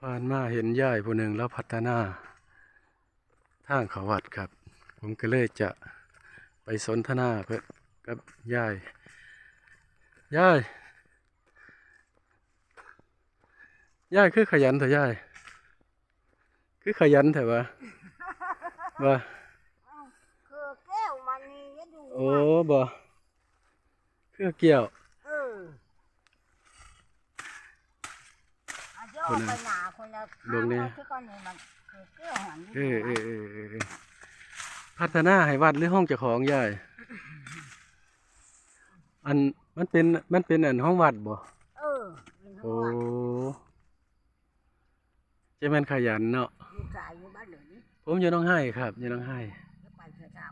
ผ่านมาเห็นยายผู้หนึ่งแล้วพัฒนาทางเขาวัดครับ ผมก็เลยจะไปสนทนาเพื่อกับยายยายคือขยันเถอะยายคือขยันเถอะวะว่าคือแก้วมันนี่จะดูโอ้บ่คือเกี่ยวอาจจะไปหนาคนละลงนี่ที่ก้อนนี้มันคือแก้วหันพัฒนาให้วัดหรือห้องเจ้าของยายอันมันเป็นอันห้องวัดบ่เป็นห้โอ้องวัดจะแม่นขยันเนาะอยู่กายอยู่บ้านเดี๋ยวนี้ผมอยู่น้องไห้ครับอยู่น้องไห้จะไปเช้า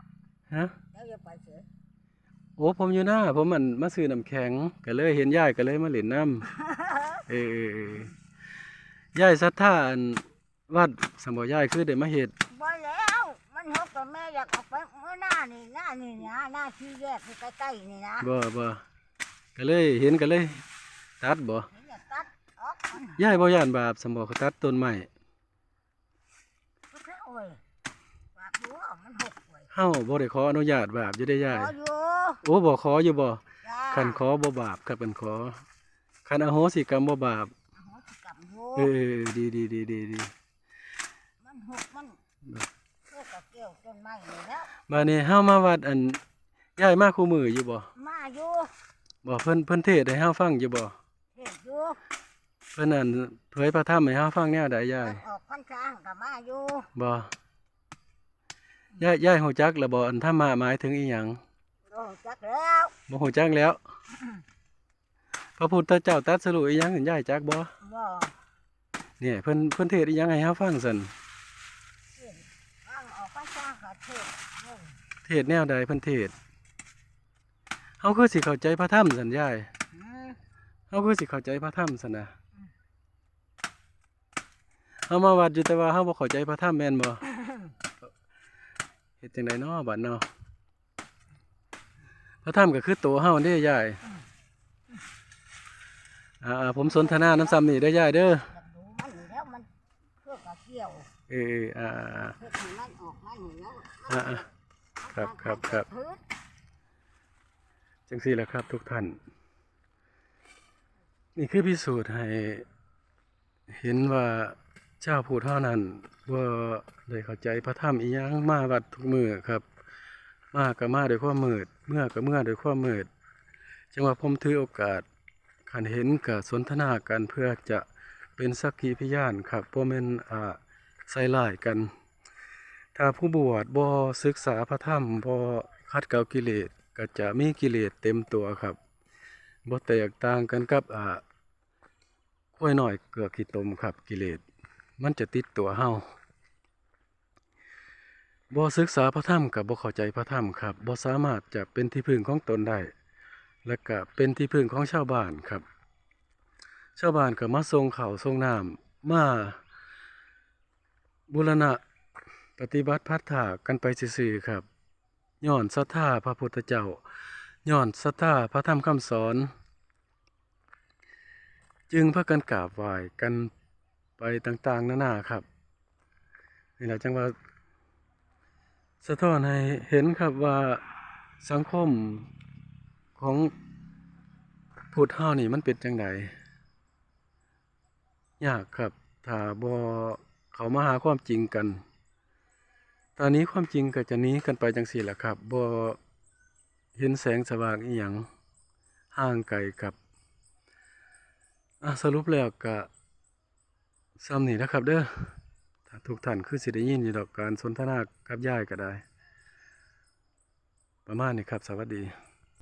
ฮะแล้วจะไปเสือโอ้ผมอยู่หน้าผมมันมาซื้อน้ำแข็งก็เลยเห็นยายก็เลยมาเล่นน้ำยายศรัทธาอันวัดสมบ่ยายคือได้มาเฮ็ดบ่แล้วมันฮกกับแม่อยากออกไปเมื่อหน้านี่นะหน้าที่แยกใกล้ๆนี่นะบ่ก็เลยเห็นก็เลยตัดบ่ตัดออกยายบ่ย่านบาปสมบ่เขาตัดต้นไม้เฮาบ่ได้ขออนุญาตบาปอยู่ได้ยายโอ้บ่ขออยู่บ่คันขอบ่บาปครับเป็นขอคันอโหสิกรรมบ่บาปดีมันหกมันเพื่อกับเกี่ยวต้นไม้เลยแล้วมานี่เฮามาวัดอันยายมาคู่มืออยู่บ่มาอยู่บ่เพิ่นเทศน์ให้เฮาฟังอยู่บ่เทศอยู่เพิ่นอันเผยพระธรรมให้เฮาฟังแนวใดยายออกพรรษาก็มาอยู่บ่ยายฮู้จักแล้วบ่อันธรรมะหมายถึงอีหยังรู้จักแล้วบ่ฮู้จักแล้วพระพุทธเจ้าตรัสรู้อีหยังยายจักบ่เนี่ยเพิ่นเทศน์อีหยังให้เฮาฟังซั่นออกพรรษาก็เทศน์แนวใดเพิ่นเทศน์เฮาคือสิเข้าใจพระธรรมซั่นยายเฮาคือสิเข้าใจพระธรรมซั่นน่ะเฮามาวัดอยู่แต่ว่าเฮาบ่เข้าใจพระธรรมแม่นบ่เฮ็ดจังไดเนาะบัดเนาะพระธรรมก็คือตัวเฮาเด้ยายผมสนทนาน้ำซ้ำนี่ได้ยายเด้อมันแล้วมันเพื่อกับเกี่ยวเพื่อที่มันออกมาอยู่แล้วครับจังซี่แหละครับทุกท่านนี่คือพิสูจน์ให้เห็นว่าเจ้าผู้เท่านั้นว่าได้เข้าใจพระธรรมอีหยังมาวัดทุกมื้อครับมาก็มาด้วยความมืดเมื่อก็เมื่อด้วยความมืดจังว่าผมถือโอกาสขันเห็นกับสนทนากันเพื่อจะเป็นสักขีพยานครับบ่แม่นใส่ร้ายกัน ถ้าผู้บวชบ่ศึกษาพระธรรมบ่ขัดเกลากิเลสก็จะมีกิเลสเต็มตัวครับบ่แตกต่างกันกับกล้วยน้อยเกลือขี้ตมครับกิเลสมันจะติดตัวเฮาบ่ศึกษาพระธรรมกับบ่เข้าใจพระธรรมครับบ่สามารถจะเป็นที่พึ่งของตนได้และก็เป็นที่พึ่งของชาวบ้านครับชาวบ้านก็มาส่งข้าวส่งน้ำมาบูรณะปฏิบัติพัฒนากันไปซื่อๆครับย้อนศรัทธาพระพุทธเจ้าย้อนศรัทธาพระธรรมคำสอนจึงพากันกราบไหว้กันไปต่างๆนานาครับนี่แหละจังว่าสะท้อนให้เห็นครับว่าสังคมของพุทธเฮานี่มันเป็นจังไดยากครับถ้าบ่เขามาหาความจริงกันตอนนี้ความจริงก็จะหนีกันไปจังซี่แหละครับบ่เห็นแสงสว่างอีหยังห่างไกลครับสรุปแล้วก็ซ้ำนี่นะครับเด้อถ้าทุกท่านคือสิได้ยินอยู่ดอกการสนทนากับยายก็ได้ประมาณนี้ครับสวัสดี